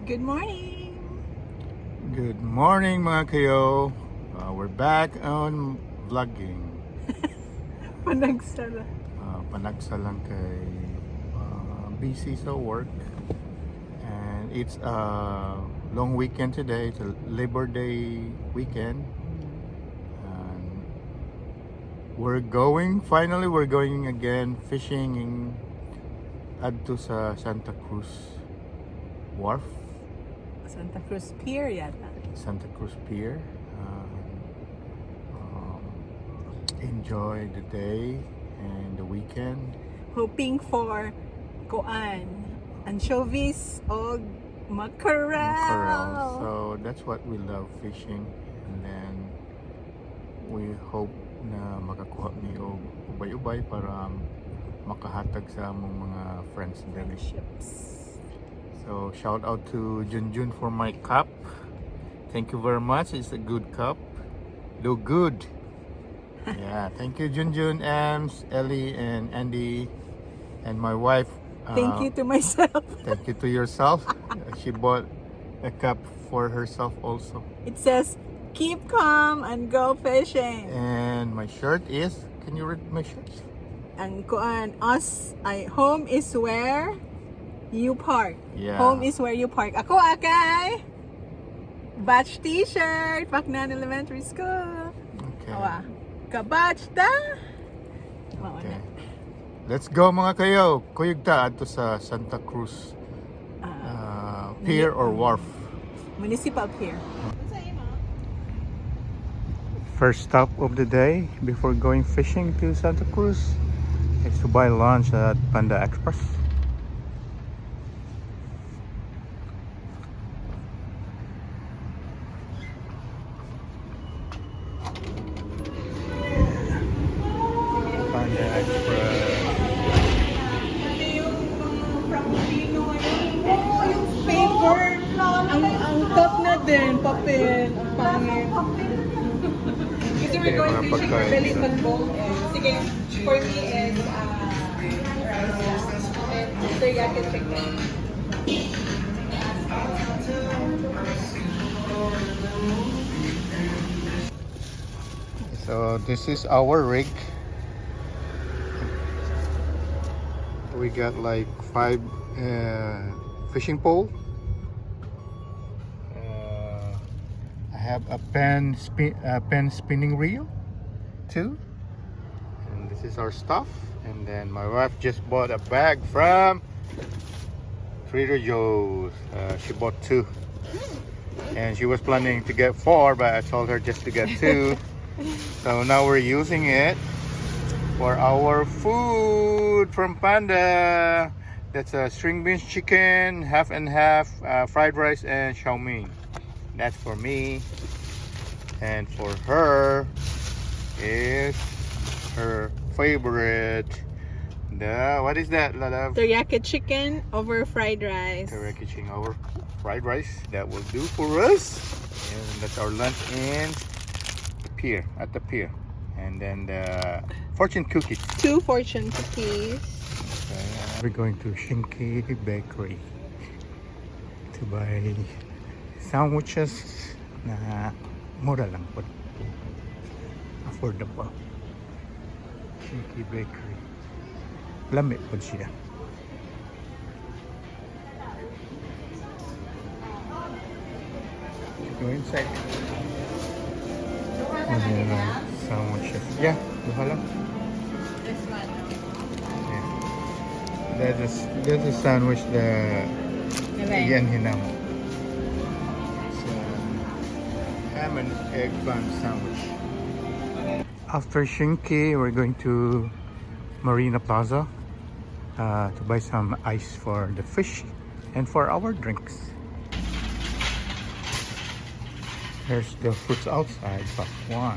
Good morning! Good morning mga kayo. We're back on vlogging. Panagsala. Panagsa lang kay busy sa work. And it's a long weekend today. It's a Labor Day weekend. And finally we're going again fishing adto sa Santa Cruz Wharf. Santa Cruz Pier yata. Santa Cruz Pier. Enjoy the day and the weekend. Hoping for anchovies o mackerel. So that's what we love, fishing. And then we hope na makakuha ni og ubay-ubay para makahatag sa among mga friends din. Friendships. So shout out to Junjun for my cup. Thank you very much. It's a good cup. Do good. Yeah, thank you Junjun, Ems, Ellie, and Andy, and my wife. Thank you to myself. Thank you to yourself. She bought a cup for herself also. It says, keep calm and go fishing. And my shirt is, can you read my shirt? Ang home is where you park. Yeah. Home is where you park. Ako akay batch t-shirt, Pacnan Elementary School. Okay. Awa, ka-batch ta. Okay. Let's go mga kayo. Kuyog ta adto sa Santa Cruz Pier or Wharf. Municipal Pier. First stop of the day before going fishing to Santa Cruz is to buy lunch at Panda Express. Panda Express. Yung paper. Ang top na din, papel. Ang pangit. Kasi we're going Mga fishing for pagkain belly na. pagbong. Sige, for me is rice and teriyaki chicken. So this is our rig. We got like 5 fishing pole. I have a pen spinning reel too. And this is our stuff. And then my wife just bought a bag from Trader Joe's. She bought 2. And she was planning to get 4, but I told her just to get 2. So now we're using it for our food from Panda. That's a string beans chicken, half and half, fried rice and chow mein. That's for me. And for her is her favorite. What is that, love? Teriyaki chicken over fried rice. Teriyaki chicken over fried rice. That will do for us. And that's our lunch in the pier, at the pier. And then the fortune cookies. 2 fortune cookies. Okay, we're going to Shinki Bakery to buy sandwiches na mura lang po. Affordable. Shinki Bakery. Lamit po siya. Go inside. Sandwiches. Yeah, duha lang. This one. Yeah. That's a sandwich that yan hinam. It's a ham and egg bun sandwich. After Shinki, we're going to Marina Plaza to buy some ice for the fish and for our drinks. There's the fruits outside, but 1.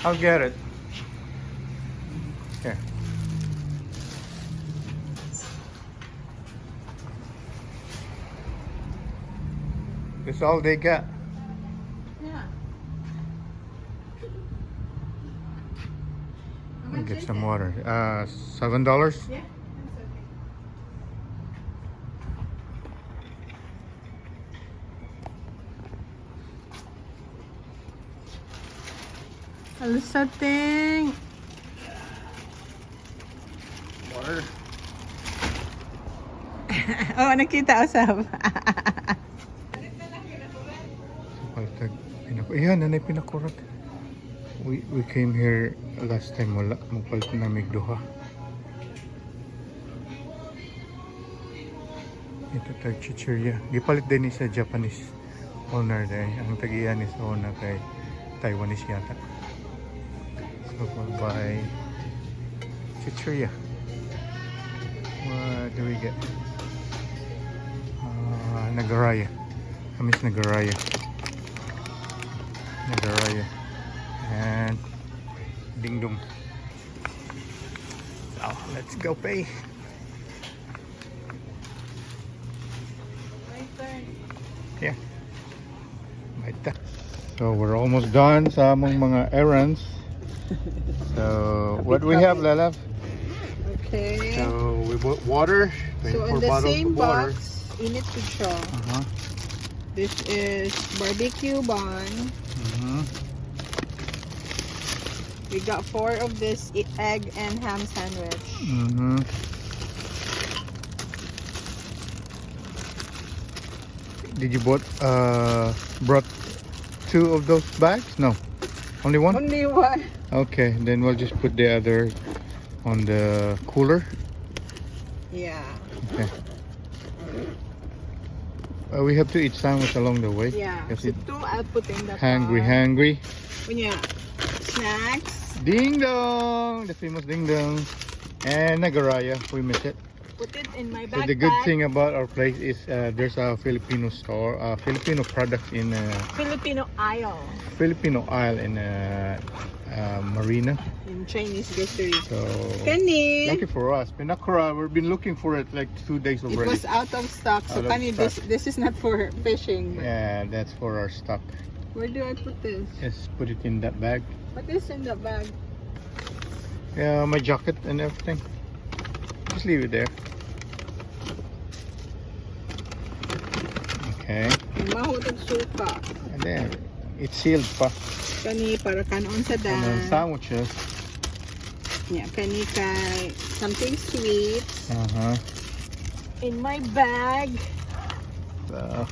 I'll get it. Here. That's all they got. Yeah. I'll get some water. $7. Yeah. Alusating. Water. Oh, nakita usab. Ayan, nanay pinakurat. We came here last time, wala. Magpalit na migduha. Ito tag chichirya. Gipalit din ni sa Japanese owner day. Ang tagiyan ni sa owner kay Taiwanese yata. So we'll buy chichirya. What do we get? Nagaraya. Kamis Nagaraya. Nagaraya. And Ding Dong. So let's go pay. My turn. Yeah. Baita. So we're almost done sa among mga errands. So what we have, Lala? Okay. So we bought water. So 24 in the bottles same of water. box, init to siya. Uh-huh. This is barbecue bun. Mm-hmm. We got 4 of this egg and ham sandwich. Mm-hmm. Did you brought 2 of those bags? No. Only one? Only one. Okay, then we'll just put the other on the cooler. Yeah. Okay. We have to eat sandwich along the way. Yeah. Kasi So 2 I'll put in the hungry, car. hungry. Kunya, snacks. Ding dong! The famous ding dong. And Nagaraya, we miss it. Put it in my So backpack. the good thing about our place is there's a Filipino store, Filipino products in Filipino aisle Filipino aisle in Marina. in Chinese grocery. So Kani, lucky for us, Pinakura, we've been looking for it like 2 days it already. was out of stock. So Out of Kani, stock. this is not for fishing. Yeah, that's for our stock. Where do I put this? Just put it in that bag. What is in the bag? Yeah, my jacket and everything. Just leave it there. Okay, Mahutog suka. and then it's sealed pa. Kani para kanon sa And then dan. sandwiches. Yeah, kani kay something sweet Uh-huh. in my bag. So,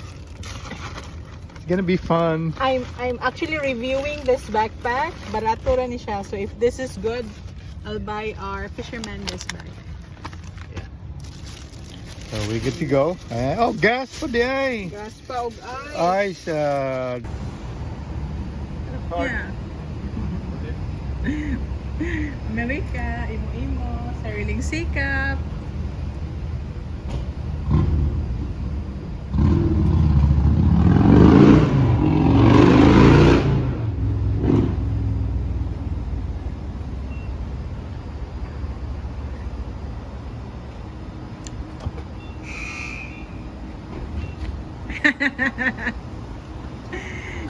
it's gonna be fun. I'm actually reviewing this backpack. Barato ra ni siya. So if this is good, I'll buy our fisherman this bag. So we're good to go. Oh, gas for the eye. Gas pa og ay. Ice. Yeah. Amerika, imo-imo, sariling sikap.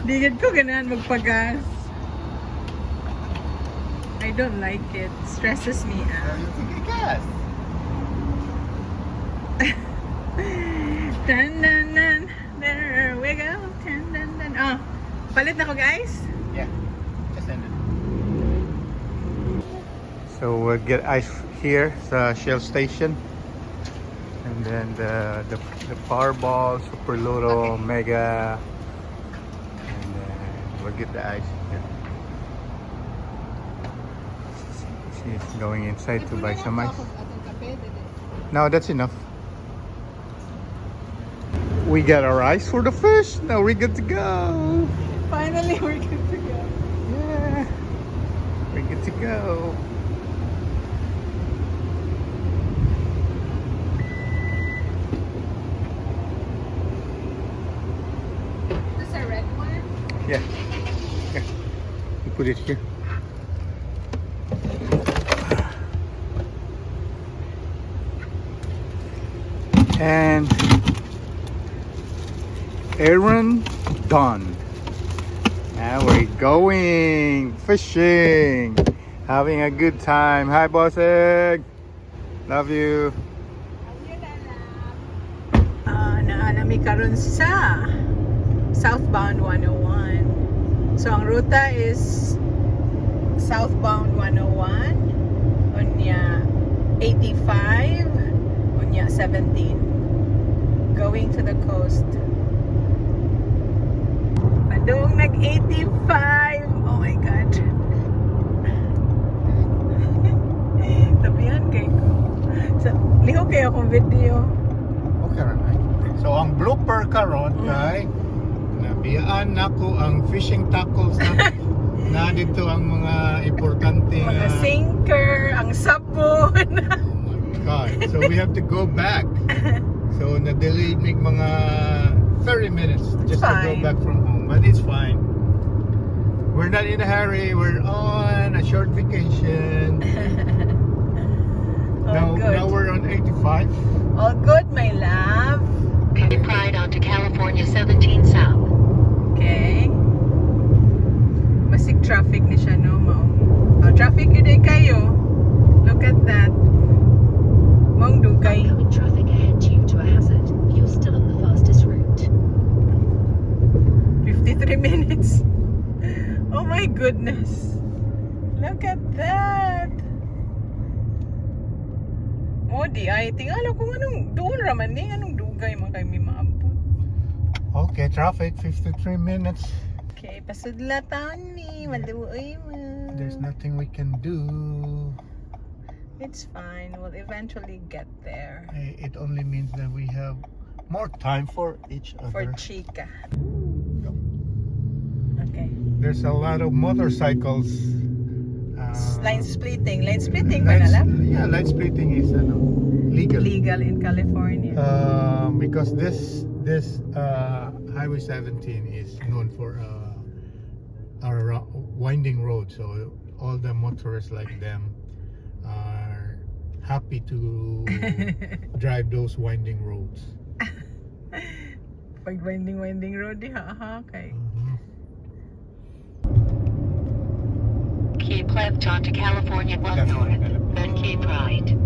Digid ko ganahan magpagas. I don't like it. Stresses me out. Gas. Dun dun dun. There we go. Dun dun dun. Oh, palit na ko guys. Yeah, just ended. So we'll get ice here, the Shell station, and then the Powerball, Super Lotto, Okay. Mega, and then we'll get the ice here. She's going inside to buy some ice. No, that's enough. We got our ice for the fish. Now we're good to go. Finally, we're good to go. Yeah, we're good to go. This is a red one. Yeah. Yeah. You put it here. And errand done. Now we're going fishing. Having a good time. Hi, Bosseg. Love you. Naalami karon sa southbound 101. So ang ruta is southbound 101, unya 85, unya 17. Going to the coast. Padung nag 85. Oh my god. Tabihan kay ko. So, liho kayo akong video. Okay, right. So ang blooper karon kay nabiyaan nako ang fishing tackles na dito ang mga importante Mga sinker, ang sabon. oh my god. So we have to go back. So na-delay mig mga 30 minutes just to go Fine. back from home. But it's fine. We're not in a hurry. We're on a short vacation. All good. Now we're on 85. All good, my love. Cape Pride onto California 17 South. Okay. Basig traffic ni siya, no, mo. Oh, traffic yun eh kayo. Look at that. Mong dugay. Oncoming traffic ahead due to a hazard. You're still on the fastest route. 53 minutes. Oh my goodness. Look at that. Modi ay tingala kung anong doon raman ni anong dugay man kay mi maabot. Okay, traffic 53 minutes. Okay, pasudla taon ni maluoy mo. There's nothing we can do. It's fine. We'll eventually get there. It only means that we have more time for each For other. Chica. Go. Okay. There's a lot of motorcycles. Line splitting. Line splitting ba na lang? Yeah, line splitting is legal. Legal in California. Because this Highway 17 is known for our winding road, so all the motorists like them are happy to drive those winding roads. Pag winding road di ha kay. Keep left onto California 1 North, then Cape Pride.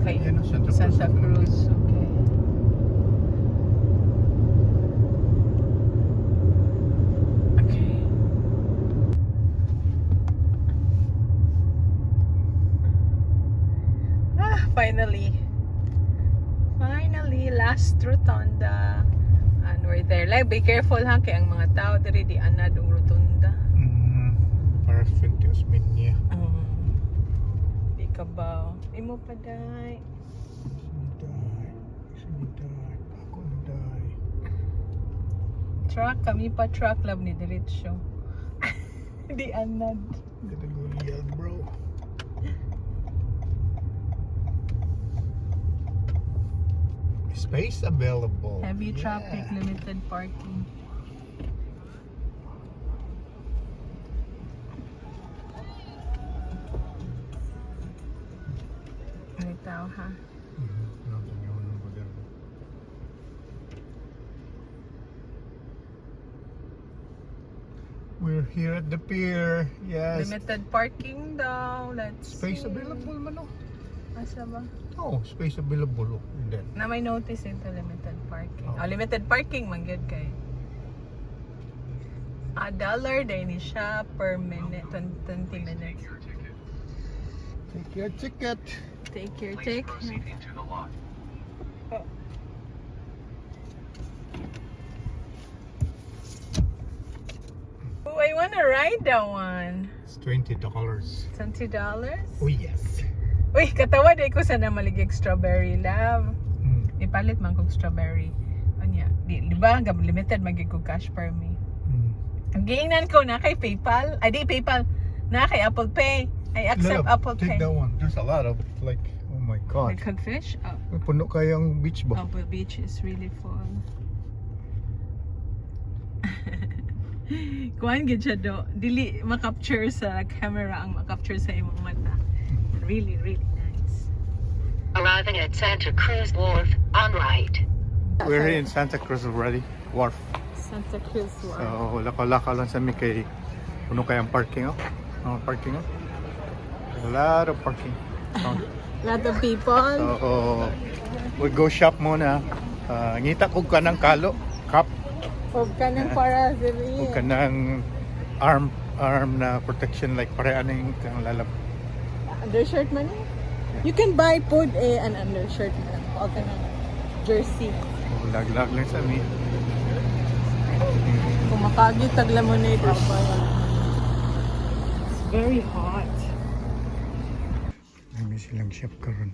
Okay. Yan, Santa Cruz. Santa Cruz. Okay. Okay. Finally. Finally, last rotunda. And we're there. Like, be careful ha, kaya ang mga tao diri di anad ang rotunda. Para Fuentes Minya. Di ka ba? Imo pa day. Ako na die. Truck, kami pa truck love ni Diretso. Di anad. Gotta go yell, bro. Space available. Heavy Yeah. traffic, limited parking. May tao ha. No, no, whatever. We're here at the pier. Yes. Limited parking daw. Let's Space see. available man, no? Asa ba? Oh, space available. Oh. And then, Na may notice ito, limited parking. Oh. Oh, limited parking man gyud kay. $1 din ni siya per minute, 20 minutes. take your ticket. Take your take. Oh. Oh, I wanna ride that one. It's $20. $20? Oh, yes. Uy, katawa day ko sana maligig strawberry love. Ipalit man kong strawberry. Anya, di ba hanggang limited magig ko cash per me. Ang giingnan ko na kay PayPal. Ay di PayPal. Na kay Apple Pay. I accept Apple take Pay. that one. There's a lot of, like, oh my God. Like Hagfish? Oh. Puno kayang beach ba? Apple Beach is really full. Kuhan gid siya do. Dili makapture sa camera ang makapture sa imong mata. Really, really nice. Arriving at Santa Cruz Wharf, on right. We're here in Santa Cruz already. Wharf. Santa Cruz So, Wharf. laka-laka lang sa mi kay puno kayang parking, oh. Parking. A lot of parking. Lot of people. So, we go shop muna. Ngita ko ka ng kalo, cup, Huwag ka nang para o ka ng arm na protection like pare aning kang lalab. Undershirt man eh. You can buy pod an undershirt man. Huwag ka ng jersey. Lag-lag lang sa mi. Kung makagi, tagla mo na ito. It's very hot. May silang shop karon.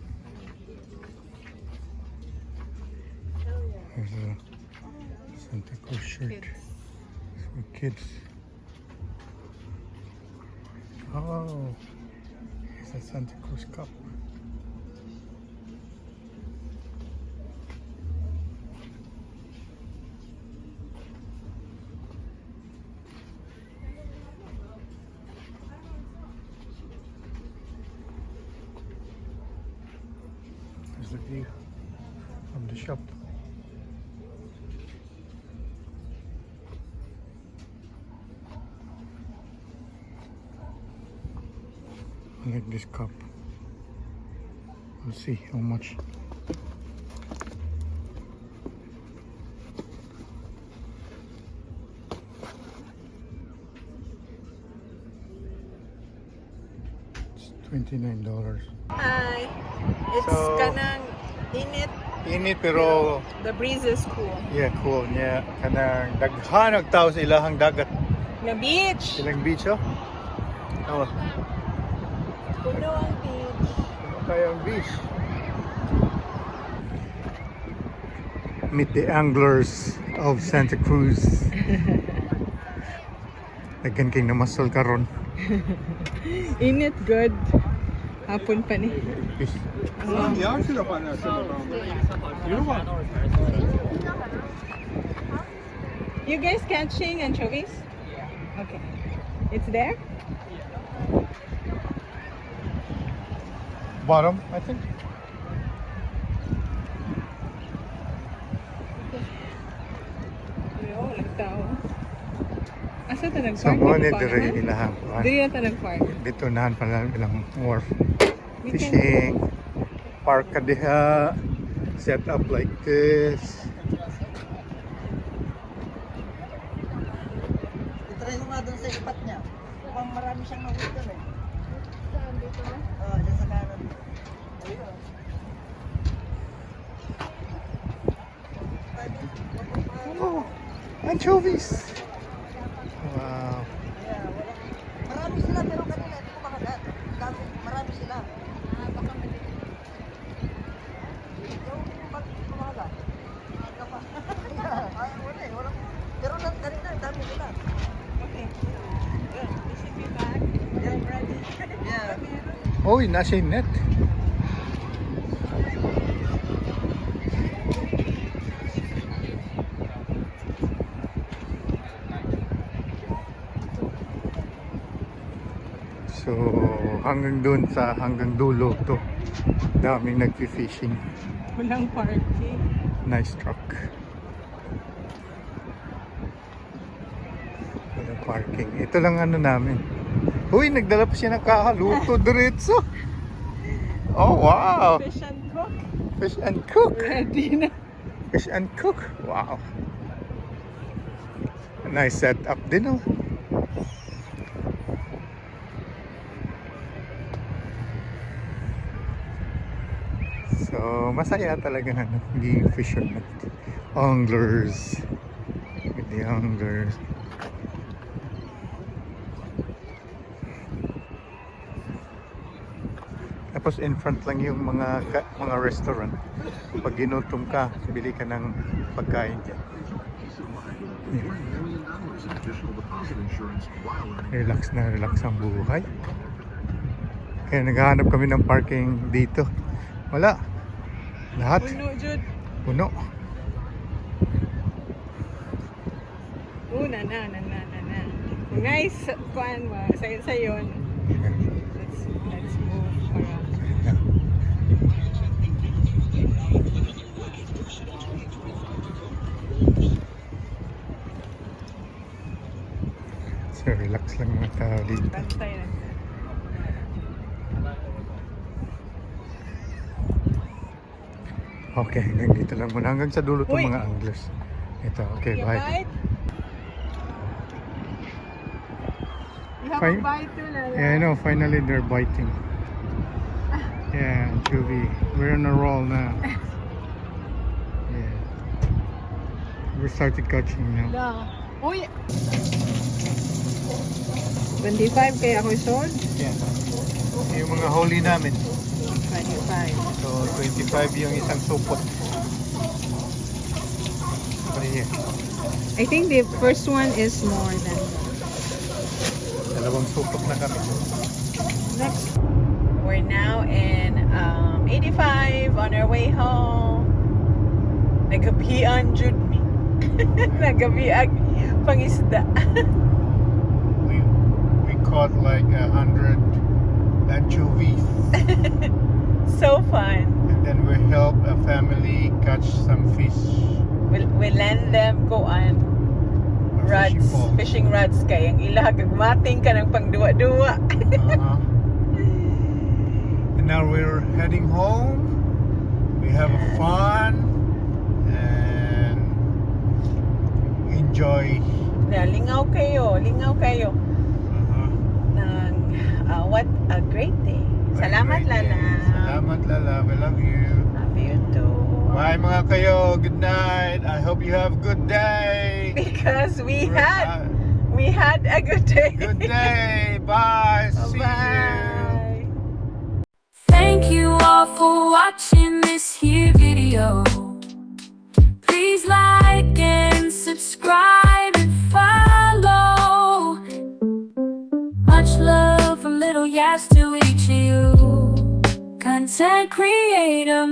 There's a Santa Cruz shirt for kids. Oh, it's a Santa Cruz cup. There's the view of the shop. I like this cup. We'll see how much. It's $29. Hi. It's So- kanang init. Init pero The breeze is cool. yeah, cool niya. Kanang daghan og tao sa ilahang dagat. The beach. Ilang beach oh. Oh, Puno ang beach. kaya ang beach. Meet the anglers of Santa Cruz. Daghan kay namasol karon. Init good. Hapon pa ni. Fish. You guys catching anchovies? Okay. It's there? Bottom, I think. Yo, nagtao. Asa ta nag-park? So mo ni dire ilahang. Dili ta nag-park. Dito nahan pala ilang wharf. We can- Fishing. Park ka diha. Set up like this. Itry mo nga doon sa ipat niya. Mukhang marami siyang nahuli doon eh. Saan dito? Oo, dyan sa kanan. Ayun. Oh, anchovies. Wow. Yeah, wala. Marami sila pero kanina hindi ko makagat. Marami sila. Baka mali. Bakit hindi ko makagat? Ika pa. Ay, wala eh. Wala. Pero kanina, dami nila. Okay. Good. We should be back. I'm ready. Yeah. Oh, nasa yung net. So, hanggang doon sa hanggang dulo to. Daming nagfi-fishing. Walang parking. Nice truck. Walang parking. Ito lang ano namin. Uy, nagdala pa siya ng kahaluto diretso. Oh, wow. Fish and cook. Fish and cook. Ready na. Fish and cook. Wow. A nice setup din oh. So, masaya talaga ano, being fishermen. Anglers. With the anglers. Tapos in front lang yung mga restaurant. Pag ginutom ka, bili ka ng pagkain dyan. Relax na relax ang buhay. Kaya naghahanap kami ng parking dito. Wala. Lahat. Puno, Jude. Puno. Na. Guys, kuan mo. Sayon. Let's move around. So relax lang mga tao dito. Bantay lang. Okay, hanggang dito lang muna. Hanggang sa dulo itong Uy! mga anglers. Ito, okay, You bye. bite? You have Fine. a bite too, Lala. Yeah, I know. Finally, they're biting. Yeah, anchovy. We're on a roll now. Yeah. We started catching now. La. Uy! 25 kaya ako sold? Yeah. Yung mga huli namin. 25. So, 25 yung isang supot. Right here. I think the first one is more than Dalawang supot na kami. next. We're now in 85 on our way home. Nagabian jud mi. Nagabian pangisda. We caught like 100 anchovies. So fun. And then we helped a family catch some fish. We lend them ko on rods, fishing rods kay ang ila gagmating ka ng pangduwa-duwa. And now we're heading home. We have fun and enjoy. Na lingaw kayo. What a great day. Salamat, Lala. Salamat, Lala. We love you. Love you too. Bye mga kayo. Good night. I hope you have a good day. Because we had a good day. Good day. Bye. See you. Bye. Thank you all for watching this here video. Please like and subscribe and follow. Much love from Little Yas to each of you. Content creator.